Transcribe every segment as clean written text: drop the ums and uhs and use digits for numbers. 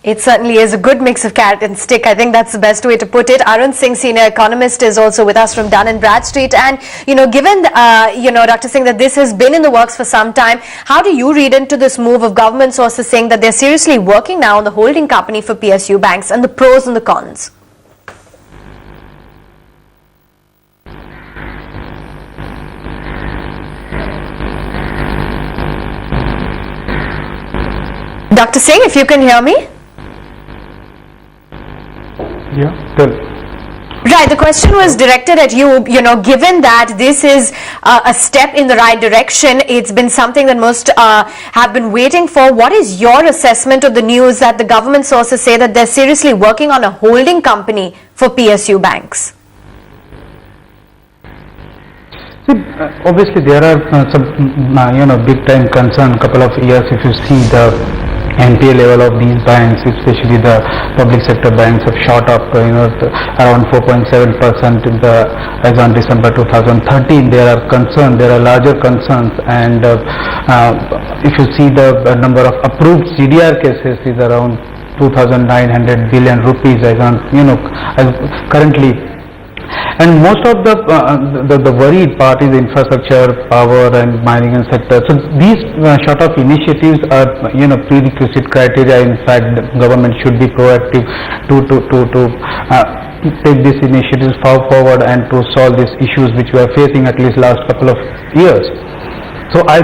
It certainly is a good mix of carrot and stick. I think that's the best way to put it. Arun Singh, senior economist, is also with us from Dun & Bradstreet. And, given, Dr. Singh, that this has been in the works for some time, how do you read into this move of government sources saying that they're seriously working now on the holding company for PSU banks, and the pros and the cons? Dr. Singh, if you can hear me? Yeah, tell. Right, the question was directed at you, given that this is a step in the right direction, it's been something that most have been waiting for. What is your assessment of the news that the government sources say that they're seriously working on a holding company for PSU banks? Obviously, there are some, big time concern. Couple of years, if you see the NPA level of these banks, especially the public sector banks, have shot up, around 4.7% as on December 2013. There are concerns, there are larger concerns, and if you see the number of approved CDR cases is around 2,900 billion rupees as on, as currently. And most of the worried part is infrastructure, power, and mining and sector. So these sort of initiatives are prerequisite criteria. In fact, the government should be proactive to take these initiatives forward and to solve these issues which we are facing at least last couple of years. So I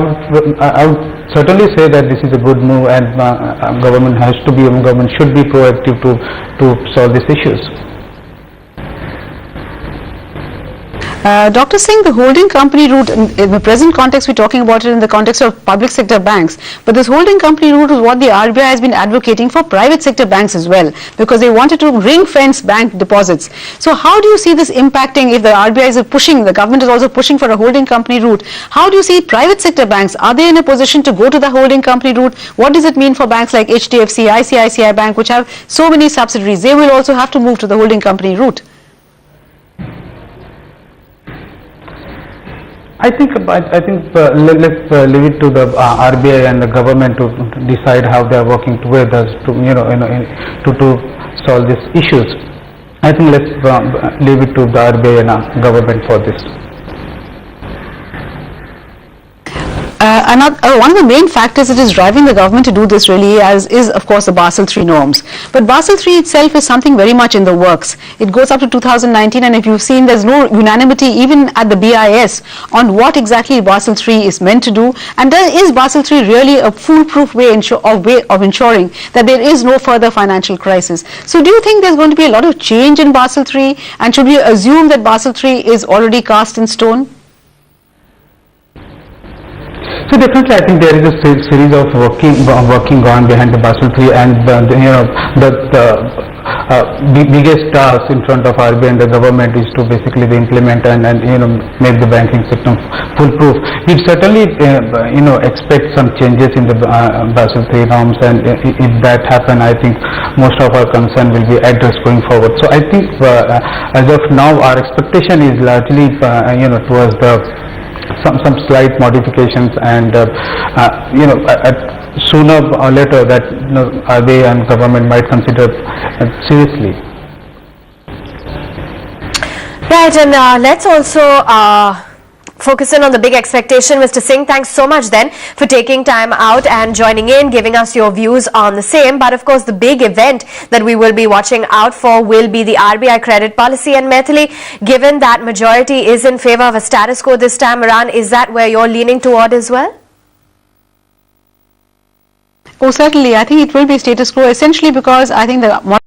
would certainly say that this is a good move, and government should be proactive to solve these issues. Dr. Singh, the holding company route, in the present context, we're talking about it in the context of public sector banks, but this holding company route is what the RBI has been advocating for private sector banks as well, because they wanted to ring fence bank deposits. So how do you see this impacting if the RBI is pushing, the government is also pushing for a holding company route? How do you see private sector banks? Are they in a position to go to the holding company route? What does it mean for banks like HDFC, ICICI Bank, which have so many subsidiaries? They will also have to move to the holding company route. I think let's leave it to the RBI and the government to decide how they are working together to solve these issues. I think let's leave it to the RBI and government for this. One of the main factors that is driving the government to do this really is of course the Basel III norms. But Basel III itself is something very much in the works. It goes up to 2019, and if you've seen, there's no unanimity even at the BIS on what exactly Basel III is meant to do. And is Basel III really a foolproof way of ensuring that there is no further financial crisis? So do you think there's going to be a lot of change in Basel III, and should we assume that Basel III is already cast in stone? So definitely, I think there is a series of working on behind the Basel III, and the biggest task in front of RBI and the government is to basically implement and make the banking system foolproof. We certainly expect some changes in the Basel III norms, and if that happen, I think most of our concern will be addressed going forward. So I think as of now, our expectation is largely towards the some slight modifications, and sooner or later that RBI and government might consider seriously. Right, and let's also focus in on the big expectation. Mr. Singh, thanks so much then for taking time out and joining in, giving us your views on the same. But of course, the big event that we will be watching out for will be the RBI credit policy. And Maithili, given that majority is in favor of a status quo this time around, is that where you're leaning toward as well? Oh, certainly. I think it will be status quo, essentially because I think the